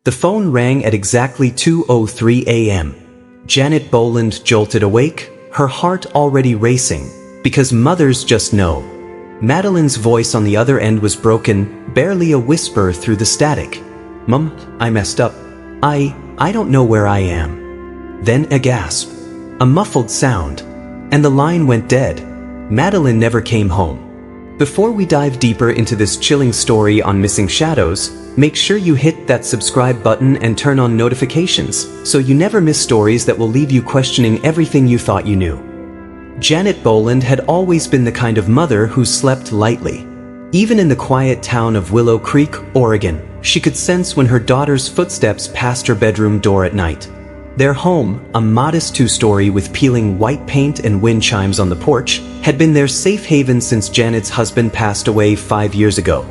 The phone rang at exactly 2:03 a.m. Janet Boland jolted awake, her heart already racing, because mothers just know. Madeline's voice on the other end was broken, barely a whisper through the static. "Mum, I messed up. I don't know where I am." Then a gasp. A muffled sound. And the line went dead. Madeline never came home. Before we dive deeper into this chilling story on missing shadows, make sure you hit that subscribe button and turn on notifications, so you never miss stories that will leave you questioning everything you thought you knew. Janet Boland had always been the kind of mother who slept lightly. Even in the quiet town of Willow Creek, Oregon, she could sense when her daughter's footsteps passed her bedroom door at night. Their home, a modest two-story with peeling white paint and wind chimes on the porch, had been their safe haven since Janet's husband passed away 5 years ago.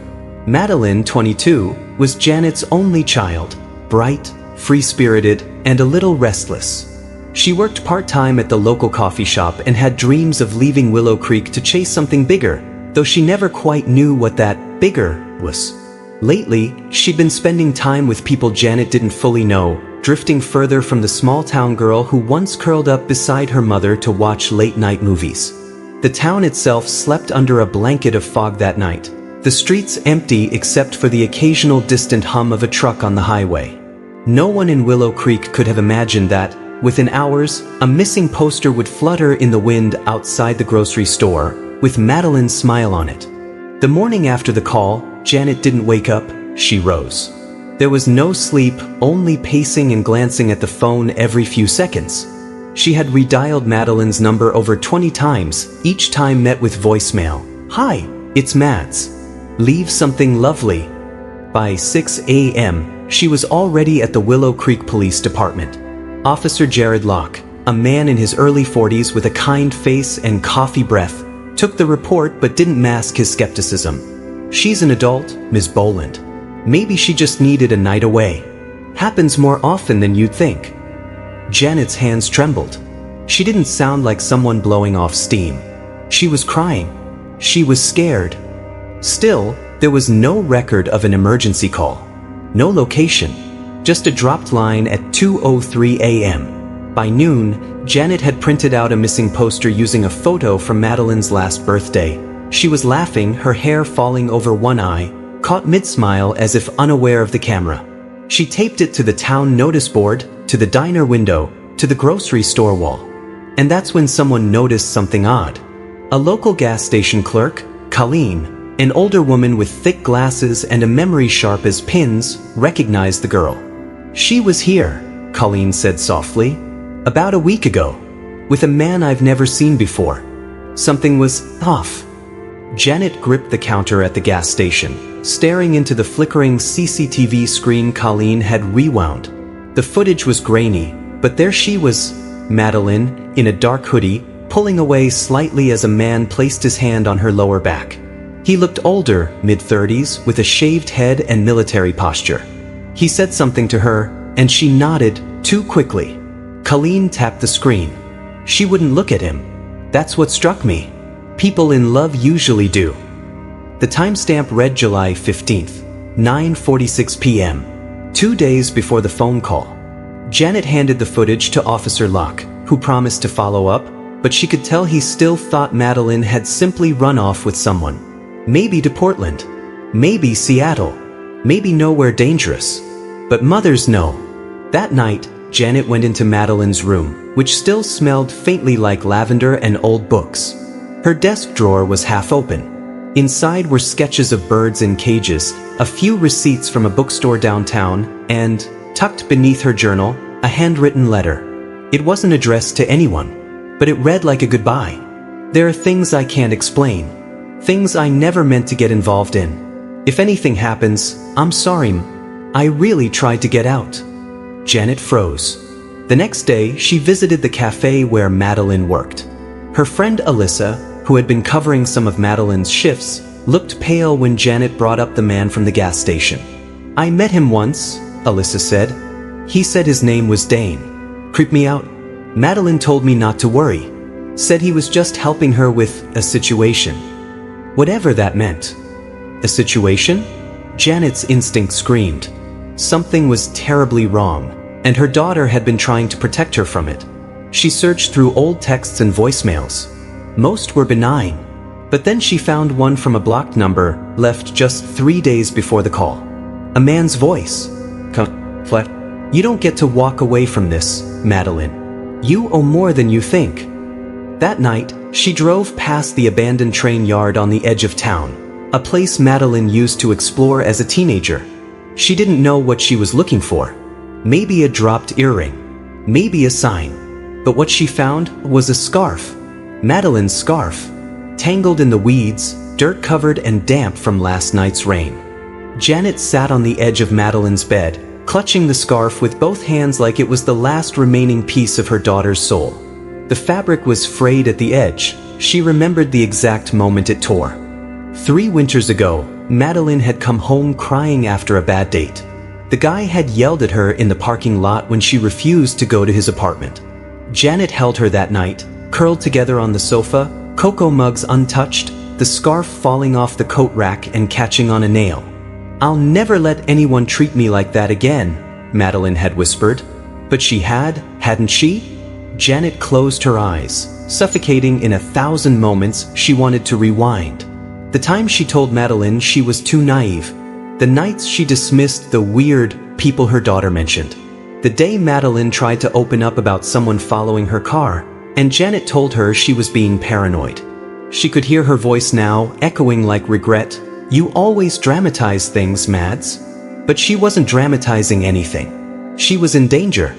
Madeline, 22, was Janet's only child, bright, free-spirited, and a little restless. She worked part-time at the local coffee shop and had dreams of leaving Willow Creek to chase something bigger, though she never quite knew what that bigger was. Lately, she'd been spending time with people Janet didn't fully know, drifting further from the small-town girl who once curled up beside her mother to watch late-night movies. The town itself slept under a blanket of fog that night, the streets empty except for the occasional distant hum of a truck on the highway. No one in Willow Creek could have imagined that, within hours, a missing poster would flutter in the wind outside the grocery store, with Madeline's smile on it. The morning after the call, Janet didn't wake up, she rose. There was no sleep, only pacing and glancing at the phone every few seconds. She had redialed Madeline's number over 20 times, each time met with voicemail. "Hi, it's Mads. Leave something lovely." By 6 a.m., she was already at the Willow Creek Police Department. Officer Jared Locke, a man in his early 40s with a kind face and coffee breath, took the report but didn't mask his skepticism. "She's an adult, Ms. Boland. Maybe she just needed a night away. Happens more often than you'd think." Janet's hands trembled. She didn't sound like someone blowing off steam. She was crying. She was scared. Still, there was no record of an emergency call. No location. Just a dropped line at 2:03 a.m. By noon, Janet had printed out a missing poster using a photo from Madeline's last birthday. She was laughing, her hair falling over one eye, caught mid-smile as if unaware of the camera. She taped it to the town notice board, to the diner window, to the grocery store wall. And that's when someone noticed something odd. A local gas station clerk, Colleen, an older woman with thick glasses and a memory sharp as pins, recognized the girl. "She was here," Colleen said softly, "about a week ago, with a man I've never seen before. Something was off." Janet gripped the counter at the gas station, staring into the flickering CCTV screen Colleen had rewound. The footage was grainy, but there she was, Madeline, in a dark hoodie, pulling away slightly as a man placed his hand on her lower back. He looked older, mid-30s, with a shaved head and military posture. He said something to her, and she nodded, too quickly. Colleen tapped the screen. She wouldn't look at him. That's what struck me. People in love usually do. The timestamp read July 15th, 9:46 p.m., 2 days before the phone call. Janet handed the footage to Officer Locke, who promised to follow up, but she could tell he still thought Madeline had simply run off with someone. Maybe to Portland. Maybe Seattle. Maybe nowhere dangerous. But mothers know. That night, Janet went into Madeline's room, which still smelled faintly like lavender and old books. Her desk drawer was half open. Inside were sketches of birds in cages, a few receipts from a bookstore downtown, and, tucked beneath her journal, a handwritten letter. It wasn't addressed to anyone, but it read like a goodbye. "There are things I can't explain. Things I never meant to get involved in. If anything happens, I'm sorry. I really tried to get out." Janet froze. The next day, she visited the cafe where Madeline worked. Her friend Alyssa, who had been covering some of Madeline's shifts, looked pale when Janet brought up the man from the gas station. "I met him once," Alyssa said. "He said his name was Dane. Creeped me out. Madeline told me not to worry. Said he was just helping her with a situation." Whatever that meant. A situation? Janet's instinct screamed. Something was terribly wrong, and her daughter had been trying to protect her from it. She searched through old texts and voicemails. Most were benign, but then she found one from a blocked number left just 3 days before the call. A man's voice. Flat. You don't get to walk away from this, Madeline. You owe more than you think. That night, she drove past the abandoned train yard on the edge of town, a place Madeline used to explore as a teenager. She didn't know what she was looking for. Maybe a dropped earring. Maybe a sign. But what she found was a scarf. Madeline's scarf. Tangled in the weeds, dirt-covered and damp from last night's rain. Janet sat on the edge of Madeline's bed, clutching the scarf with both hands like it was the last remaining piece of her daughter's soul. The fabric was frayed at the edge. She remembered the exact moment it tore. 3 winters ago, Madeline had come home crying after a bad date. The guy had yelled at her in the parking lot when she refused to go to his apartment. Janet held her that night, curled together on the sofa, cocoa mugs untouched, the scarf falling off the coat rack and catching on a nail. "I'll never let anyone treat me like that again," Madeline had whispered. But she had, hadn't she? Janet closed her eyes, suffocating in 1,000 moments she wanted to rewind. The time she told Madeline she was too naive. The nights she dismissed the weird people her daughter mentioned. The day Madeline tried to open up about someone following her car, and Janet told her she was being paranoid. She could hear her voice now, echoing like regret. "You always dramatize things, Mads." But she wasn't dramatizing anything. She was in danger,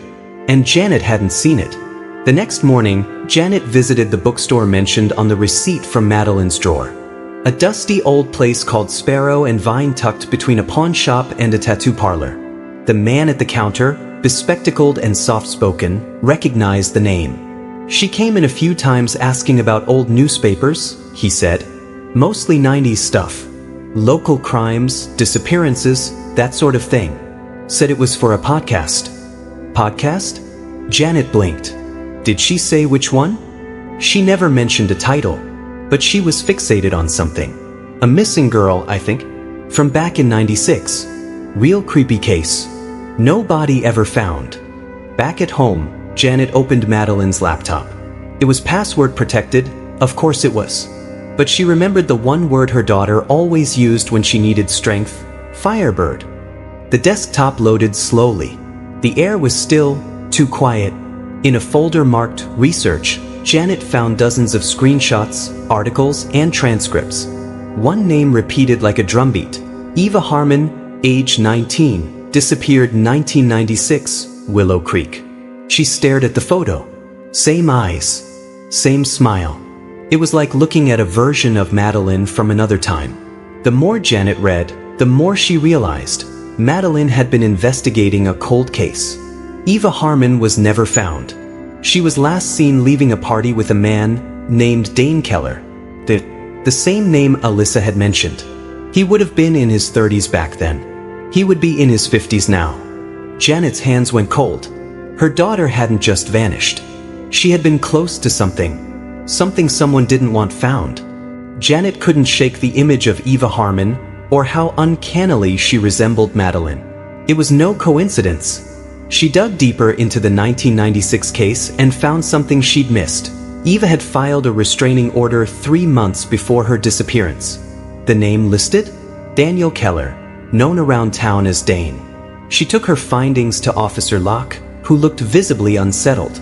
and Janet hadn't seen it. The next morning, Janet visited the bookstore mentioned on the receipt from Madeline's drawer. A dusty old place called Sparrow and Vine tucked between a pawn shop and a tattoo parlor. The man at the counter, bespectacled and soft-spoken, recognized the name. "She came in a few times asking about old newspapers," he said. "Mostly 90s stuff. Local crimes, disappearances, that sort of thing. Said it was for a podcast." "Podcast?" Janet blinked. Did she say which one? She never mentioned a title, but she was fixated on something. A missing girl, I think, from back in '96. Real creepy case. No body ever found. Back at home, Janet opened Madeline's laptop. It was password protected, of course it was. But she remembered the one word her daughter always used when she needed strength: Firebird. The desktop loaded slowly. The air was still, too quiet. In a folder marked Research, Janet found dozens of screenshots, articles, and transcripts. One name repeated like a drumbeat. Eva Harmon, age 19, disappeared 1996, Willow Creek. She stared at the photo. Same eyes. Same smile. It was like looking at a version of Madeline from another time. The more Janet read, the more she realized Madeline had been investigating a cold case. Eva Harmon was never found. She was last seen leaving a party with a man named Dane Keller, the same name Alyssa had mentioned. He would have been in his 30s back then. He would be in his 50s now. Janet's hands went cold. Her daughter hadn't just vanished. She had been close to something someone didn't want found. Janet couldn't shake the image of Eva Harmon or how uncannily she resembled Madeline. It was no coincidence. She dug deeper into the 1996 case and found something she'd missed. Eva had filed a restraining order 3 months before her disappearance. The name listed? Daniel Keller, known around town as Dane. She took her findings to Officer Locke, who looked visibly unsettled.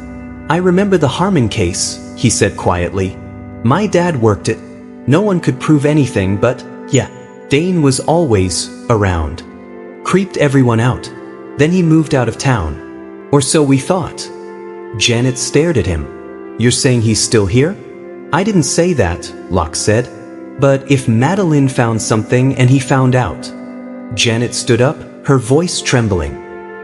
"I remember the Harmon case," he said quietly. "My dad worked it. No one could prove anything, but yeah, Dane was always around. Creeped everyone out. Then he moved out of town. Or so we thought." Janet stared at him. "You're saying he's still here?" "I didn't say that," Locke said. "But if Madeline found something and he found out." Janet stood up, her voice trembling.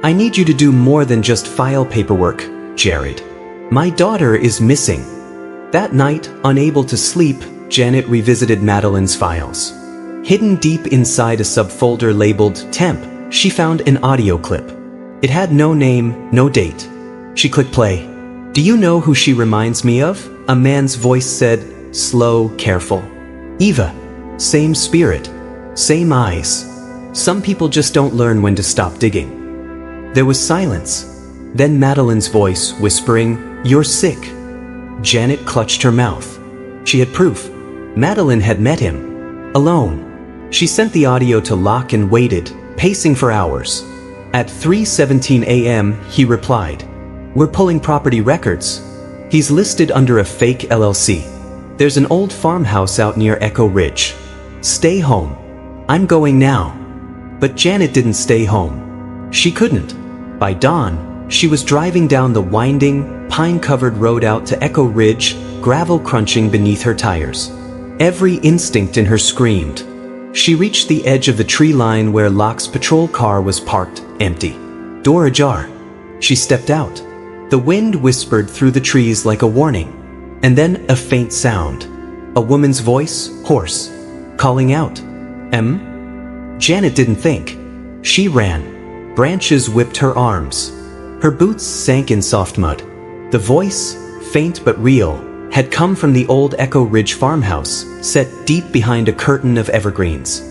"I need you to do more than just file paperwork, Jared. My daughter is missing." That night, unable to sleep, Janet revisited Madeline's files. Hidden deep inside a subfolder labeled Temp, she found an audio clip. It had no name, no date. She clicked play. "Do you know who she reminds me of?" A man's voice said, slow, careful. "Eva. Same spirit. Same eyes. Some people just don't learn when to stop digging. There was silence. Then Madeline's voice whispering, "You're sick." Janet clutched her mouth. She had proof. Madeline had met him. Alone. She sent the audio to Locke and waited, pacing for hours. At 3:17 a.m., he replied, "We're pulling property records. He's listed under a fake LLC. There's an old farmhouse out near Echo Ridge. Stay home. I'm going now." But Janet didn't stay home. She couldn't. By dawn, she was driving down the winding, pine-covered road out to Echo Ridge, gravel crunching beneath her tires. Every instinct in her screamed. She reached the edge of the tree line where Locke's patrol car was parked, empty. Door ajar. She stepped out. The wind whispered through the trees like a warning. And then a faint sound. A woman's voice, hoarse, calling out, "Em?" Janet didn't think. She ran. Branches whipped her arms. Her boots sank in soft mud. The voice, faint but real, had come from the old Echo Ridge farmhouse, set deep behind a curtain of evergreens.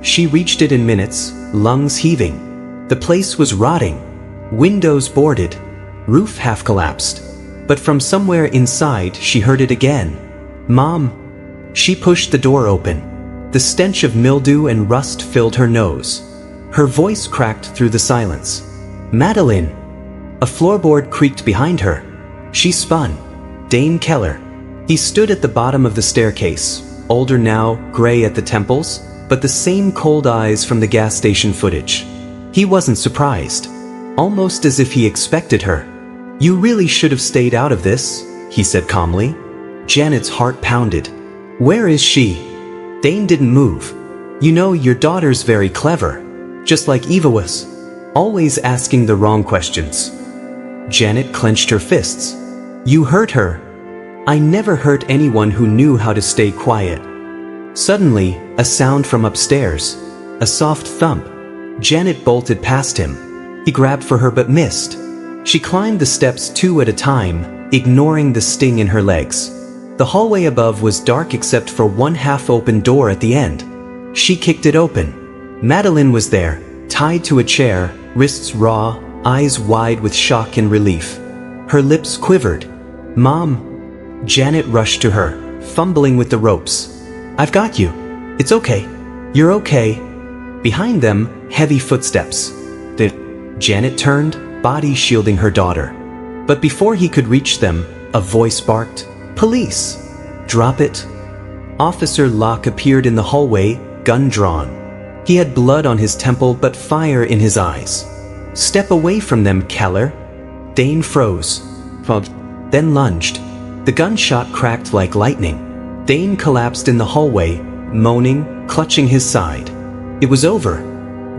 She reached it in minutes, lungs heaving. The place was rotting. Windows boarded. Roof half collapsed. But from somewhere inside, she heard it again. "Mom." She pushed the door open. The stench of mildew and rust filled her nose. Her voice cracked through the silence. "Madeline." A floorboard creaked behind her. She spun. Dane Keller. He stood at the bottom of the staircase, older now, gray at the temples, but the same cold eyes from the gas station footage. He wasn't surprised. Almost as if he expected her. "You really should have stayed out of this," he said calmly. Janet's heart pounded. "Where is she?" Dane didn't move. "You know, your daughter's very clever. Just like Eva was. Always asking the wrong questions." Janet clenched her fists. "You hurt her." "I never hurt anyone who knew how to stay quiet." Suddenly, a sound from upstairs. A soft thump. Janet bolted past him. He grabbed for her but missed. She climbed the steps 2 at a time, ignoring the sting in her legs. The hallway above was dark except for one half-open door at the end. She kicked it open. Madeline was there, tied to a chair, wrists raw, eyes wide with shock and relief. Her lips quivered. "Mom." Janet rushed to her, fumbling with the ropes. "I've got you. It's okay. You're okay." Behind them, heavy footsteps. Janet turned, body shielding her daughter. But before he could reach them, a voice barked, "Police!" "Drop it." Officer Locke appeared in the hallway, gun drawn. He had blood on his temple but fire in his eyes. "Step away from them, Keller." Dane froze. Then lunged. The gunshot cracked like lightning. Dane collapsed in the hallway, moaning, clutching his side. It was over.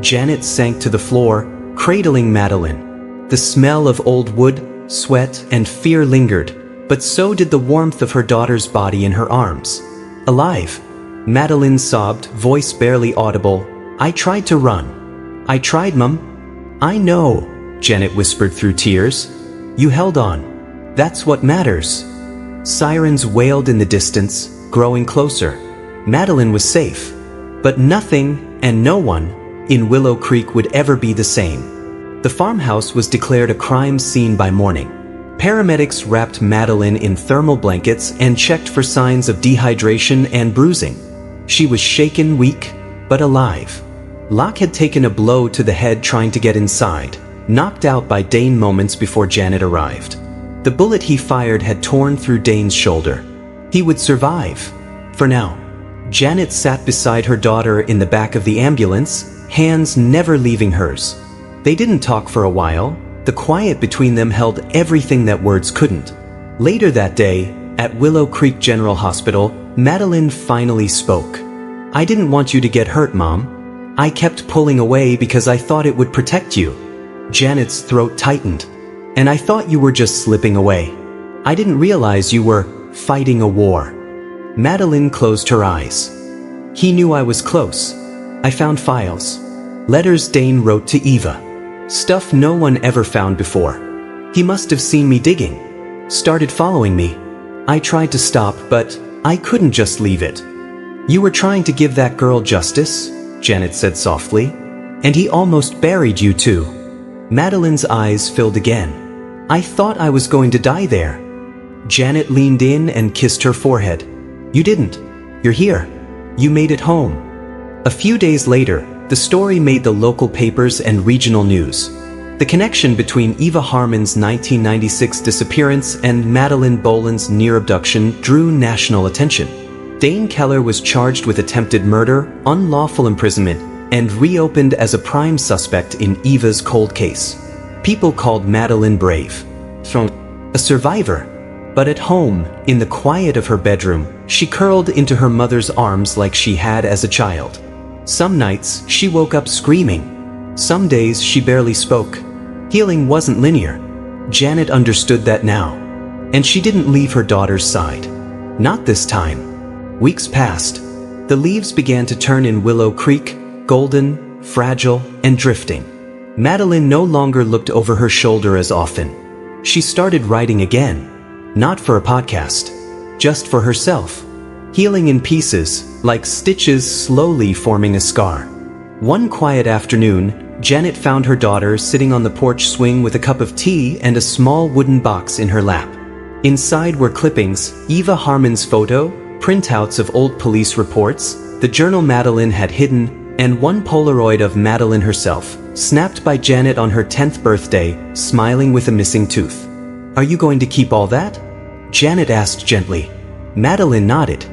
Janet sank to the floor, cradling Madeline. The smell of old wood, sweat, and fear lingered, but so did the warmth of her daughter's body in her arms. "Alive." Madeline sobbed, voice barely audible. "I tried to run." "I tried, Mum." "I know," Janet whispered through tears. "You held on. That's what matters." Sirens wailed in the distance, growing closer. Madeline was safe. But nothing, and no one, in Willow Creek would ever be the same. The farmhouse was declared a crime scene by morning. Paramedics wrapped Madeline in thermal blankets and checked for signs of dehydration and bruising. She was shaken, weak, but alive. Locke had taken a blow to the head trying to get inside, knocked out by Dane moments before Janet arrived. The bullet he fired had torn through Dane's shoulder. He would survive. For now. Janet sat beside her daughter in the back of the ambulance, hands never leaving hers. They didn't talk for a while. The quiet between them held everything that words couldn't. Later that day, at Willow Creek General Hospital, Madeline finally spoke. "I didn't want you to get hurt, Mom. I kept pulling away because I thought it would protect you." Janet's throat tightened. "And I thought you were just slipping away. I didn't realize you were fighting a war." Madeline closed her eyes. "He knew I was close. I found files. Letters Dane wrote to Eva. Stuff no one ever found before. He must have seen me digging. Started following me. I tried to stop, but I couldn't just leave it." "You were trying to give that girl justice?" Janet said softly. And he almost buried you too. Madeline's eyes filled again. I thought I was going to die there. Janet leaned in and kissed her forehead. You didn't. You're here. You made it home. A few days later, the story made the local papers and regional news. The connection between Eva Harmon's 1996 disappearance and Madeline Boland's near abduction drew national attention. Dane Keller was charged with attempted murder, unlawful imprisonment, and reopened as a prime suspect in Eva's cold case. People called Madeline brave. A survivor. But at home, in the quiet of her bedroom, she curled into her mother's arms like she had as a child. Some nights, she woke up screaming. Some days, she barely spoke. Healing wasn't linear. Janet understood that now. And she didn't leave her daughter's side. Not this time. Weeks passed. The leaves began to turn in Willow Creek, golden, fragile, and drifting. Madeline no longer looked over her shoulder as often. She started writing again. Not for a podcast. Just for herself. Healing in pieces, like stitches slowly forming a scar. One quiet afternoon, Janet found her daughter sitting on the porch swing with a cup of tea and a small wooden box in her lap. Inside were clippings, Eva Harmon's photo, printouts of old police reports, the journal Madeline had hidden, and one Polaroid of Madeline herself, snapped by Janet on her 10th birthday, smiling with a missing tooth. Are you going to keep all that? Janet asked gently. Madeline nodded.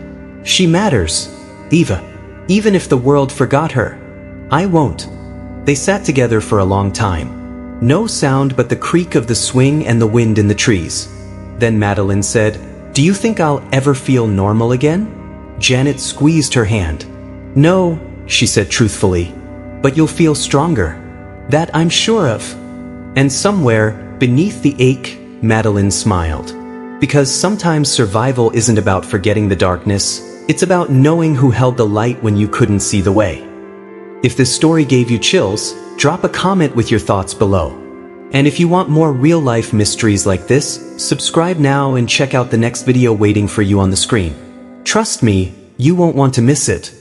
She matters, Eva. Even if the world forgot her. I won't. They sat together for a long time. No sound but the creak of the swing and the wind in the trees. Then Madeline said, Do you think I'll ever feel normal again? Janet squeezed her hand. No, she said truthfully. But you'll feel stronger. That I'm sure of. And somewhere, beneath the ache, Madeline smiled. Because sometimes survival isn't about forgetting the darkness, it's about knowing who held the light when you couldn't see the way. If this story gave you chills, drop a comment with your thoughts below. And if you want more real-life mysteries like this, subscribe now and check out the next video waiting for you on the screen. Trust me, you won't want to miss it.